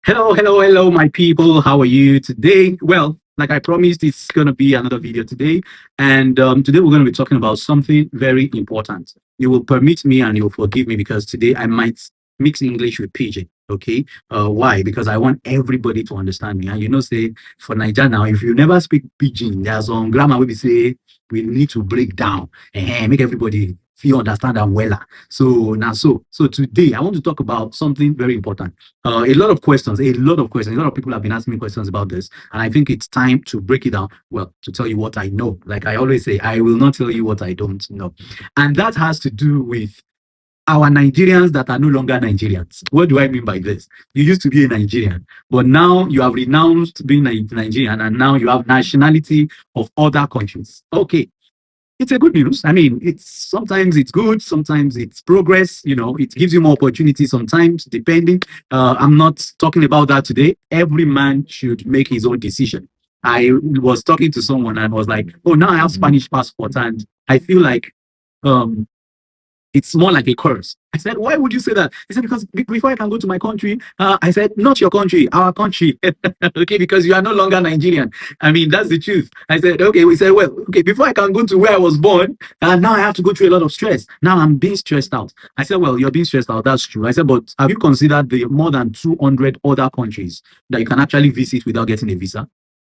Hello, my people. How are you today? Well, like I promised, it's going to be another video today. And today we're going to be talking about something very important. You will permit me and you'll forgive me because today I might mix English with Pidgin. Okay. Why? Because I want everybody to understand me. And say, for Nigeria now, if you never speak Pidgin, there's some grammar where we say we need to break down and make everybody feel understand and well. So today I want to talk about something very important. A lot of people have been asking me questions about this, and I think it's time to break it down. Well, to tell you what I know. Like I always say, I will not tell you what I don't know. And that has to do with our Nigerians that are no longer Nigerians. What do I mean by this? You used to be a Nigerian, but now you have renounced being a Nigerian, and now you have nationality of other countries. Okay, it's a good news. I mean, it's sometimes it's good, sometimes it's progress. It gives you more opportunities sometimes, depending. I'm not talking about that today. Every man should make his own decision. I was talking to someone and was like, "Oh, now I have Spanish passport, and I feel like um it's more like a curse." I said, "Why would you say that?" He said, "Because before I can go to my country," I said, "Not your country, our country." Okay, because you are no longer Nigerian. I mean, that's the truth. I said, "Okay." We said, "Well, okay, before I can go to where I was born, now I have to go through a lot of stress. Now I'm being stressed out." I said, "Well, you're being stressed out. That's true." I said, "But have you considered the more than 200 other countries that you can actually visit without getting a visa?"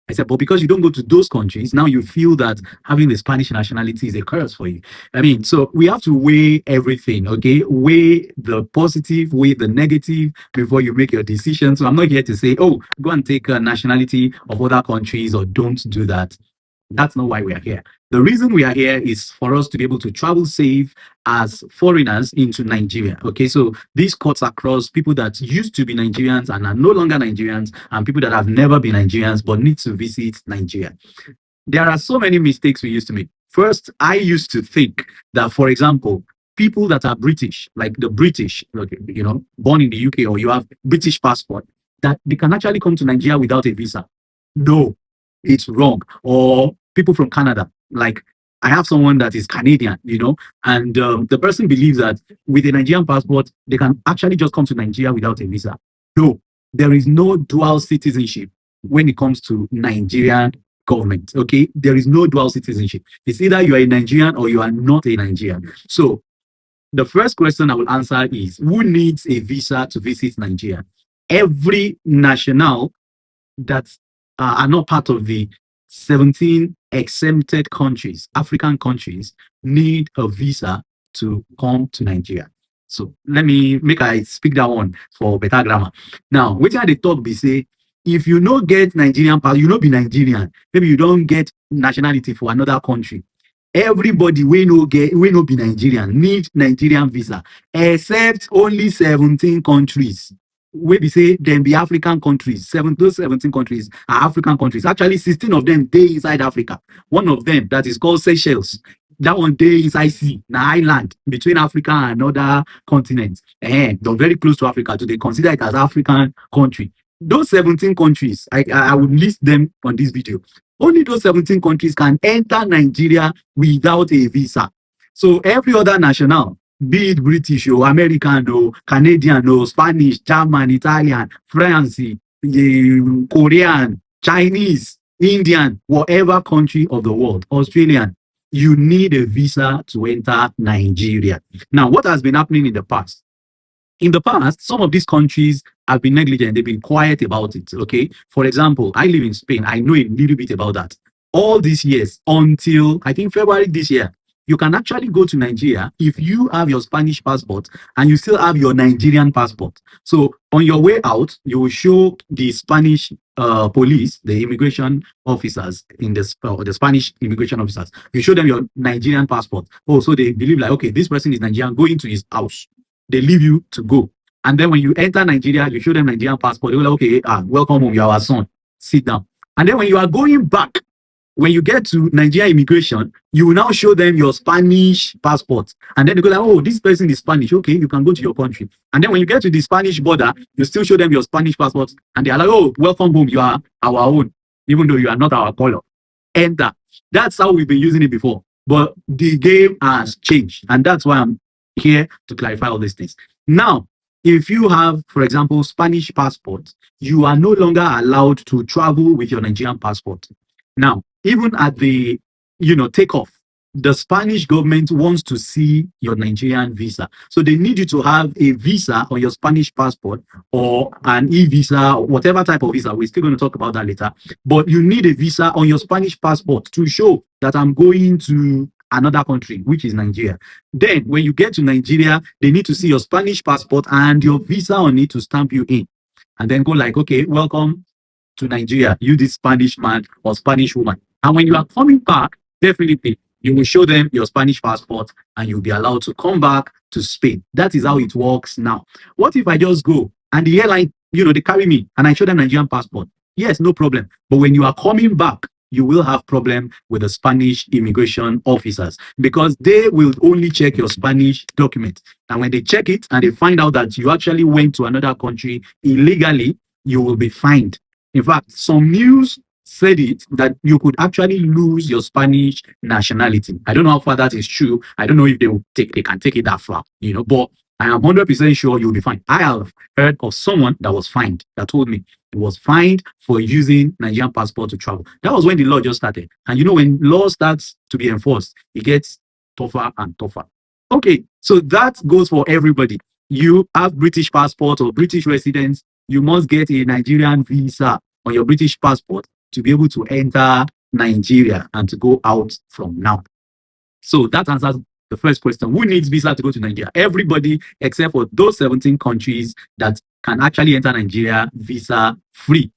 I said, "But because you don't go to those countries, now you feel that having the Spanish nationality is a curse for you." I mean, so we have to weigh everything, okay? Weigh the positive, weigh the negative before you make your decision. So I'm not here to say, "Oh, go and take a nationality of other countries," or "Don't do that." That's not why we are here. The reason we are here is for us to be able to travel safe as foreigners into Nigeria. Okay, so this cuts across people that used to be Nigerians and are no longer Nigerians, and people that have never been Nigerians but need to visit Nigeria. There are so many mistakes we used to make. First, I used to think that, for example, people that are British, like the British, okay, born in the UK, or you have British passport, that they can actually come to Nigeria without a visa. No, it's wrong. Or people from Canada, like I have someone that is Canadian, and the person believes that with a Nigerian passport, they can actually just come to Nigeria without a visa. No, there is no dual citizenship when it comes to Nigerian government. Okay, there is no dual citizenship. It's either you are a Nigerian or you are not a Nigerian. So the first question I will answer is, who needs a visa to visit Nigeria? Every national that are not part of the 17 exempted countries, African countries, need a visa to come to Nigeria. So let me make I speak that one for better grammar. Now, which are the talk be say, if you no get Nigerian passport, you no be Nigerian, maybe you don't get nationality for another country. Everybody we no be Nigerian need Nigerian visa, except only 17 countries. Wey be say dem be African countries. Those 17 countries are African countries. Actually, 16 of them dey inside Africa. One of them, that is called Seychelles, that one dey inside sea, na island between Africa and other continents. They're very close to Africa, so they consider it as African country. Those 17 countries, I would list them on this video. Only those 17 countries can enter Nigeria without a visa. So every other national, be it British or American or Canadian or Spanish, German, Italian, French, Korean, Chinese, Indian, whatever country of the world, Australian, you need a visa to enter Nigeria. Now, what has been happening in the past? In the past, some of these countries have been negligent. They've been quiet about it. Okay. For example, I live in Spain. I know a little bit about that. All these years, until I think February this year, you can actually go to Nigeria if you have your Spanish passport and you still have your Nigerian passport. So on your way out, you will show the Spanish police, the immigration officers in the Spanish immigration officers. You show them your Nigerian passport. Oh, so they believe like, okay, this person is Nigerian, go into his house. They leave you to go. And then when you enter Nigeria, you show them Nigerian passport. They will like, okay, welcome home, you're our son. Sit down. And then when you are going back, when you get to Nigeria immigration, you will now show them your Spanish passport. And then they go like, oh, this person is Spanish. Okay, you can go to your country. And then when you get to the Spanish border, you still show them your Spanish passport. And they are like, oh, welcome home, you are our own, even though you are not our color. Enter. That's how we've been using it before. But the game has changed. And that's why I'm here to clarify all these things. Now, if you have, for example, Spanish passport, you are no longer allowed to travel with your Nigerian passport. Now, even at the, takeoff, the Spanish government wants to see your Nigerian visa. So they need you to have a visa on your Spanish passport or an e-visa, whatever type of visa. We're still going to talk about that later. But you need a visa on your Spanish passport to show that I'm going to another country, which is Nigeria. Then when you get to Nigeria, they need to see your Spanish passport and your visa on it to stamp you in. And then go like, okay, welcome to Nigeria, you this Spanish man or Spanish woman. And when you are coming back, definitely you will show them your Spanish passport and you'll be allowed to come back to Spain. That is how it works now. What if I just go and the airline, they carry me and I show them Nigerian passport? Yes, no problem. But when you are coming back, you will have problem with the Spanish immigration officers because they will only check your Spanish document. And when they check it and they find out that you actually went to another country illegally, you will be fined. In fact, some news said it that you could actually lose your Spanish nationality. I don't know how far that is true. I don't know if they can take it that far, but I am 100% sure you'll be fine. I have heard of someone that was fined, that told me he was fined for using Nigerian passport to travel. That was when the law just started. And when law starts to be enforced, it gets tougher and tougher. Okay, so that goes for everybody. You have British passport or British residence, you must get a Nigerian visa on your British passport to be able to enter Nigeria and to go out from now. So that answers the first question. Who needs visa to go to Nigeria? Everybody except for those 17 countries that can actually enter Nigeria visa free.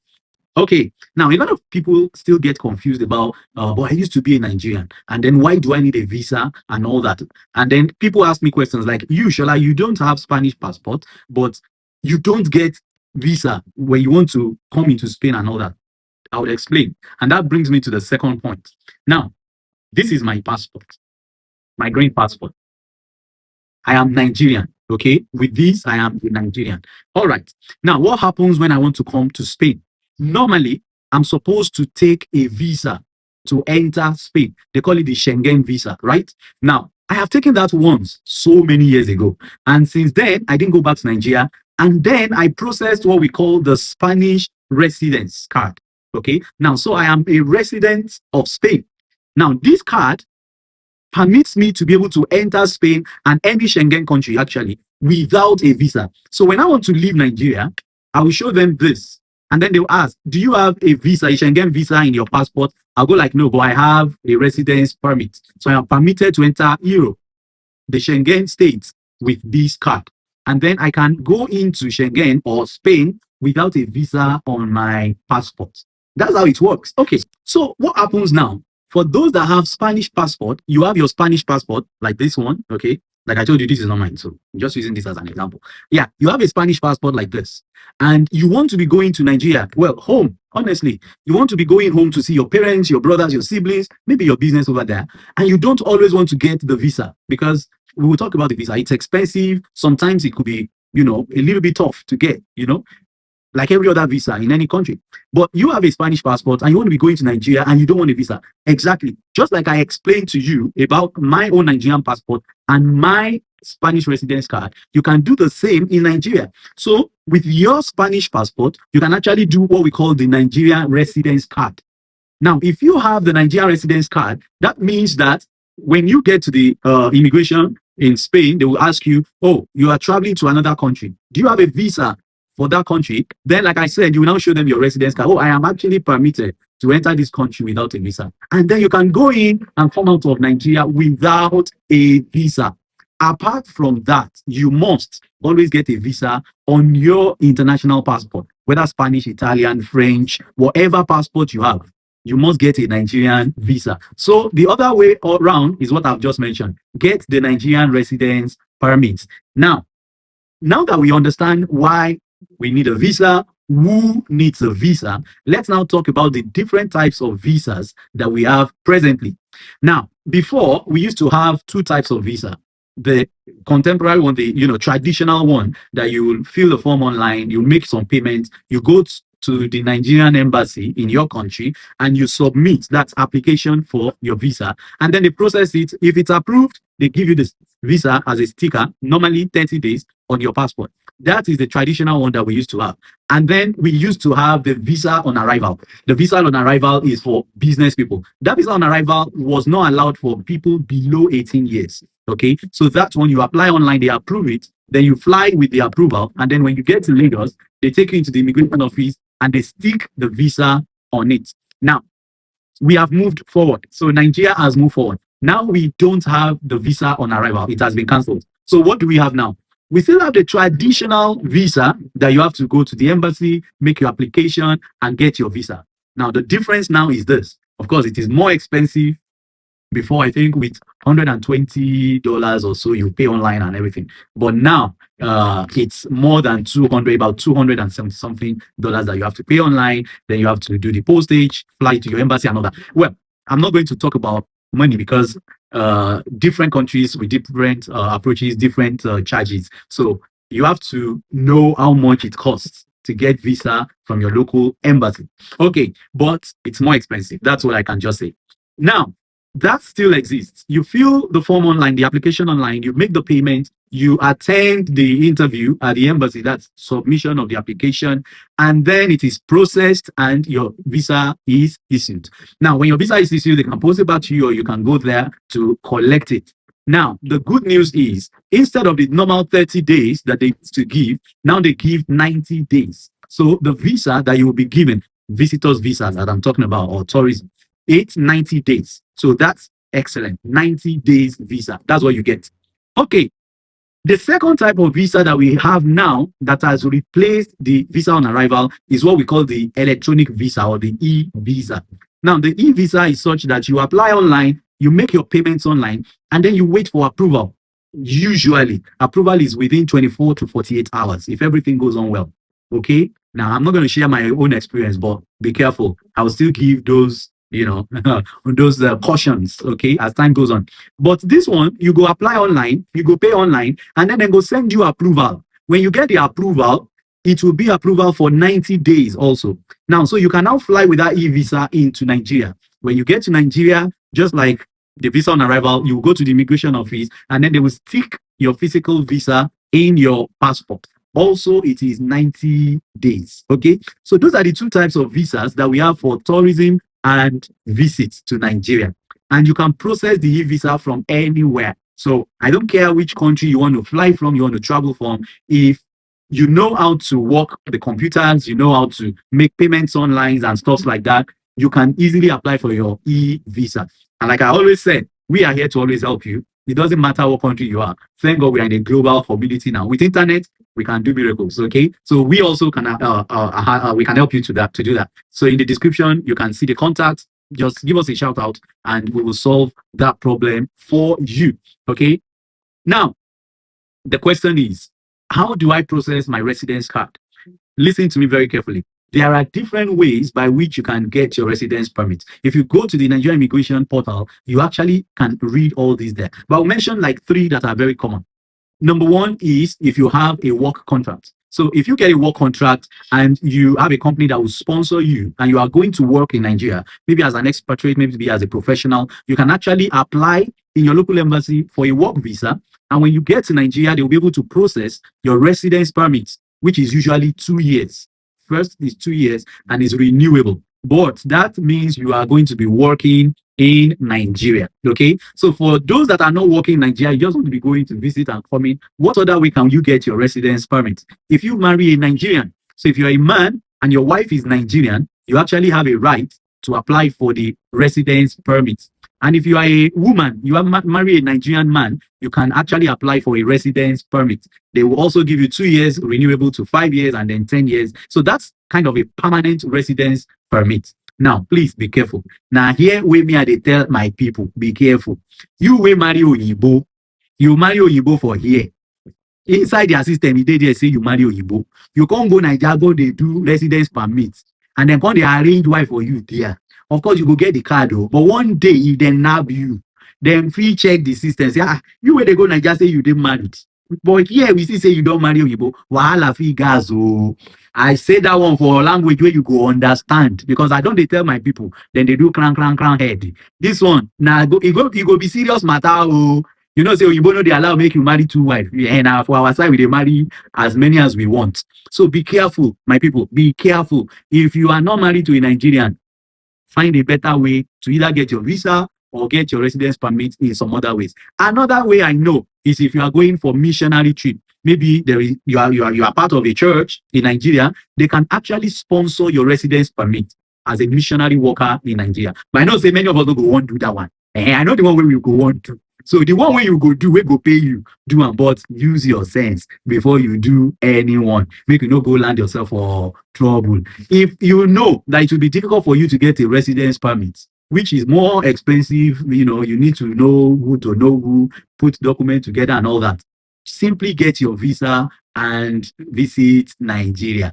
Okay, now a lot of people still get confused about, but I used to be a Nigerian, and then why do I need a visa and all that? And then people ask me questions like, Shola, you don't have Spanish passport, but you don't get visa when you want to come into Spain and all that. I would explain. And that brings me to the second point. Now, this is my passport, my green passport. I am Nigerian. Okay, with this, I am a Nigerian. All right. Now, what happens when I want to come to Spain? Normally, I'm supposed to take a visa to enter Spain. They call it the Schengen visa, right? Now, I have taken that once so many years ago. And since then, I didn't go back to Nigeria. And then I processed what we call the Spanish residence card. Okay. Now, so I am a resident of Spain. Now, this card permits me to be able to enter Spain and any Schengen country actually without a visa. So when I want to leave Nigeria, I will show them this. And then they'll ask, do you have a visa, a Schengen visa in your passport? I'll go like, no, but I have a residence permit. So I am permitted to enter Europe, the Schengen states, with this card. And then I can go into Schengen or Spain without a visa on my passport. That's how it works. Okay, so what happens now? For those that have Spanish passport, you have your Spanish passport, like this one, okay? Like I told you, this is not mine, so I'm just using this as an example. Yeah, you have a Spanish passport like this, and you want to be going to Nigeria, well, home, honestly. You want to be going home to see your parents, your brothers, your siblings, maybe your business over there, and you don't always want to get the visa because we will talk about the visa. It's expensive. Sometimes it could be, a little bit tough to get, like every other visa in any country. But you have a Spanish passport and you want to be going to Nigeria and you don't want a visa. Exactly. Just like I explained to you about my own Nigerian passport and my Spanish residence card, you can do the same in Nigeria. So with your Spanish passport, you can actually do what we call the Nigerian residence card. Now, if you have the Nigerian residence card, that means that when you get to the immigration in Spain, they will ask you, oh, you are traveling to another country. Do you have a visa for that country? Then, like I said, you will now show them your residence card. Oh, I am actually permitted to enter this country without a visa. And then you can go in and come out of Nigeria without a visa. Apart from that, you must always get a visa on your international passport, whether Spanish, Italian, French, whatever passport you have. You must get a Nigerian visa. So the other way around is what I've just mentioned. Get the Nigerian residence permit. Now that we understand why we need a visa, who needs a visa, let's now talk about the different types of visas that we have presently. Now, before, we used to have two types of visa. The contemporary one, the traditional one, that you will fill the form online, you make some payments, you go to the Nigerian embassy in your country and you submit that application for your visa, and then they process it. If it's approved, they give you this visa as a sticker, normally 30 days on your passport. That is the traditional one that we used to have. And then we used to have the visa on arrival. The visa on arrival is for business people. That visa on arrival was not allowed for people below 18 years. Okay. So that's when you apply online, they approve it. Then you fly with the approval. And then when you get to Lagos, they take you into the immigration office and they stick the visa on it. Now, we have moved forward. So Nigeria has moved forward. Now we don't have the visa on arrival. It has been cancelled. So what do we have now? We still have the traditional visa that you have to go to the embassy, make your application, and get your visa. Now, the difference now is this. Of course, it is more expensive. Before, I think with $120 or so, you pay online and everything. But now, it's more than 200, about 270 something dollars that you have to pay online. Then you have to do the postage, fly to your embassy and all that. Well, I'm not going to talk about money because different countries with different approaches, different charges. So you have to know how much it costs to get visa from your local embassy. Okay, but it's more expensive. That's what I can just say. Now, that still exists. You fill the form online, the application online, you make the payment, you attend the interview at the embassy, that's submission of the application, and then it is processed and your visa is issued. Now, when your visa is issued, they can post it back to you or you can go there to collect it. Now, the good news is instead of the normal 30 days that they used to give, now they give 90 days. So the visa that you will be given, visitors visas that I'm talking about, or tourism, it's 90 days. So that's excellent. 90 days visa. That's what you get. Okay. The second type of visa that we have now that has replaced the visa on arrival is what we call the electronic visa or the e-visa. Now, the e-visa is such that you apply online, you make your payments online, and then you wait for approval. Usually, approval is within 24 to 48 hours if everything goes on well. Okay. Now, I'm not going to share my own experience, but be careful. I'll still give those those cautions, okay, as time goes on. But this one, you go apply online, you go pay online, and then they go send you approval. When you get the approval, it will be approval for 90 days also. Now, so you can now fly with that e-visa into Nigeria. When you get to Nigeria, just like the visa on arrival, you go to the immigration office, and then they will stick your physical visa in your passport. Also, it is 90 days, okay? So those are the two types of visas that we have for tourism and visits to Nigeria. And you can process the e-visa from anywhere. So I don't care which country you want to fly from, you want to travel from. If you know how to work the computers, you know how to make payments online and stuff like that, you can easily apply for your e-visa. And like I always said, we are here to always help you. It doesn't matter what country you are. Thank God we are in a global community now. With internet, we can do miracles. Okay, so we also can we can help you to do that. So in the description, you can see the contact. Just give us a shout out, and we will solve that problem for you. Okay. Now, the question is, how do I process my residence card? Listen to me very carefully. There are different ways by which you can get your residence permit. If you go to the Nigerian immigration portal, you actually can read all these there. But I'll mention like 3 that are very common. Number 1 is if you have a work contract. So if you get a work contract and you have a company that will sponsor you and you are going to work in Nigeria, maybe as an expatriate, maybe as a professional, you can actually apply in your local embassy for a work visa. And when you get to Nigeria, they will be able to process your residence permit, which is usually 2 years. First is 2 years and is renewable. But that means you are going to be working in Nigeria. Okay. So for those that are not working in Nigeria, you just want to be going to visit and coming. What other way can you get your residence permit? If you marry a Nigerian, so if you're a man and your wife is Nigerian, you actually have a right to apply for the residence permit. And if you are a woman, you have marry a Nigerian man, you can actually apply for a residence permit. They will also give you 2 years, renewable to 5 years, and then 10 years. So that's kind of a permanent residence permit. Now, please be careful. Now, here with me, they tell my people, be careful. You will marry Oyibo. You marry Oyibo for here. Inside their system, they say you marry Oyibo. You can't go Nigeria, go they do residence permit. And then they arrange wife for you there. Of course, you go get the card, though. But one day, if they nab you, then free check the system. Say, you where they go Nigeria, say you didn't marry. But here we see say you don't marry Oyibo. Wahala fi gas. Oh, I say that one for language where you go understand, because I don't they tell my people. Then they do crank head. This one now it go be serious matter. Oh, You know, say you know they allow make you marry two wives. And for our side, we they marry as many as we want. So be careful, my people. Be careful. If you are not married to a Nigerian, find a better way to either get your visa or get your residence permit in some other ways. Another way I know is if you are going for missionary trip. Maybe you are part of a church in Nigeria, they can actually sponsor your residence permit as a missionary worker in Nigeria. But I know say many of us don't go want to do that one. I know the one way we go want to. So the one way you go do, we go pay you, do and but use your sense before you do anyone. Make you not go land yourself for trouble. If you know that it will be difficult for you to get a residence permit, which is more expensive, you know, you need to know who, put documents together and all that. Simply get your visa and visit Nigeria.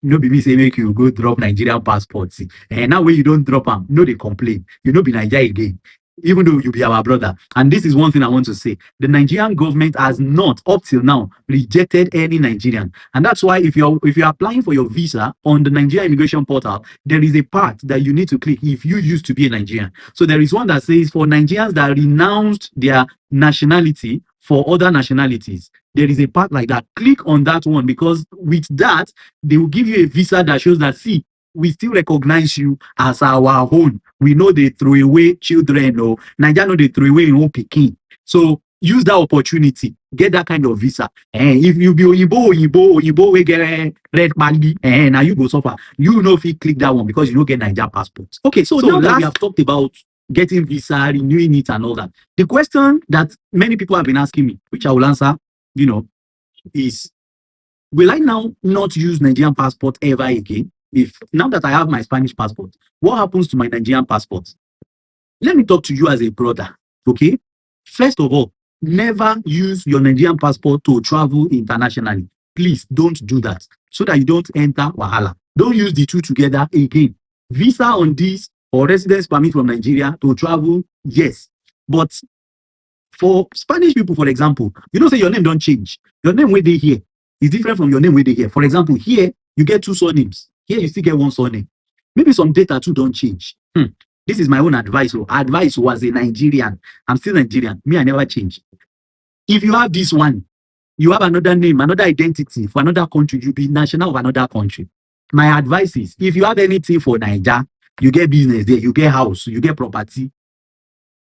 No be me say make you go drop Nigerian passports. And now when you don't drop them, no they complain. You know be Nigeria again. Even though you be our brother. And this is one thing I want to say. The Nigerian government has not, up till now, rejected any Nigerian. And that's why if you're applying for your visa on the Nigerian immigration portal, there is a part that you need to click if you used to be a Nigerian. So there is one that says for Nigerians that renounced their nationality for other nationalities, there is a part like that. Click on that one, because with that, they will give you a visa that shows that, see, we still recognize you as our own. We know they throw away children, or Nigeria know they throw away your own pikin. So use that opportunity, get that kind of visa. And if you be Oyibo, we get red bandi, and now you go suffer. You know if you click that one because you don't get Nigeria passport. Okay, so now that we have talked about getting visa, renewing it, and all that, the question that many people have been asking me, which I will answer, you know, is will I now not use Nigerian passport ever again? If now that I have my Spanish passport, what happens to my Nigerian passport? Let me talk to you as a brother, okay? First of all, never use your Nigerian passport to travel internationally. Please don't do that, so that you don't enter wahala. Don't use the two together again. Visa on this or residence permit from Nigeria to travel, yes. But for Spanish people, for example, you don't say your name don't change. Your name where they here is different from your name where they here. For example, here you get two surnames. Here you still get one surname. Maybe some data too don't change. This is my own advice. Advice was a Nigerian. I'm still Nigerian. Me, I never change. If you have this one, you have another name, another identity for another country, you be national of another country. My advice is, if you have anything for Niger, you get business there, you get house, you get property,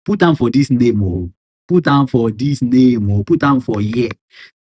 put down for this name, or put down for this name, or put down for here.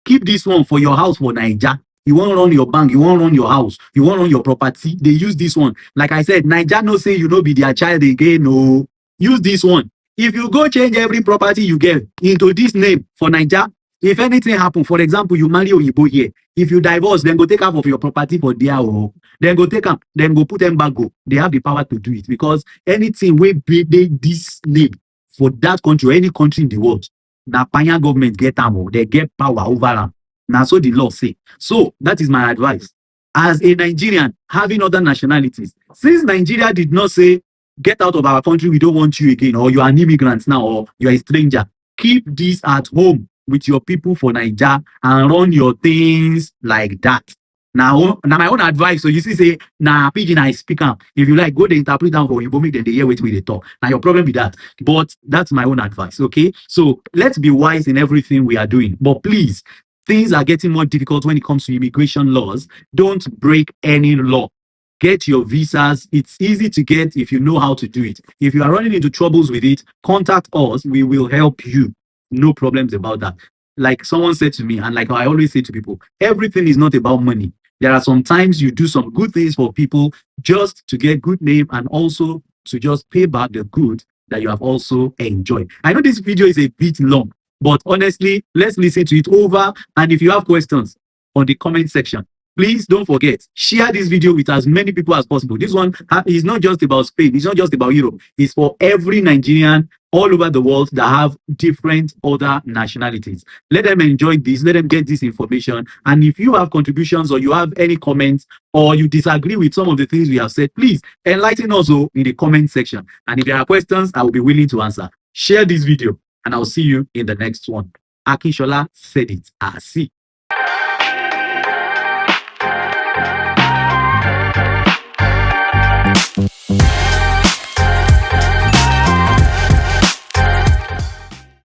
Keep this one for your house for Niger. You want to run your bank, you want to run your house, you want to run your property, they use this one. Like I said, Niger no say you no be their child again, no. Use this one. If you go change every property you get into this name for Niger, if anything happen, for example, you marry Oyibo here, if you divorce, then go take half of your property for there, or then go take up, then go put embargo. They have the power to do it, because anything where they this name for that country or any country in the world, now Panya government get them, they get power over them. Now, so the law say. So that is my advice. As a Nigerian having other nationalities, since Nigeria did not say, get out of our country, we don't want you again, or you are an immigrant now, or you are a stranger, keep this at home with your people for Nigeria and run your things like that. Now my own advice. So you see, say, now pidgin I speak up. If you like, go the interpret down for you, make them the hear with they talk. Now your problem with that. But that's my own advice. Okay. So let's be wise in everything we are doing. But please, things are getting more difficult when it comes to immigration laws. Don't break any law. Get your visas. It's easy to get if you know how to do it. If you are running into troubles with it, contact us. We will help you. No problems about that. Like someone said to me, and like I always say to people, everything is not about money. There are some times you do some good things for people just to get good name and also to just pay back the good that you have also enjoyed. I know this video is a bit long, but honestly, let's listen to it over. And if you have questions on the comment section, please don't forget, share this video with as many people as possible. This one is not just about Spain. It's not just about Europe. It's for every Nigerian all over the world that have different other nationalities. Let them enjoy this. Let them get this information. And if you have contributions or you have any comments or you disagree with some of the things we have said, please enlighten us in the comment section. And if there are questions, I will be willing to answer. Share this video and I'll see you in the next one. Akinshola said it. I see.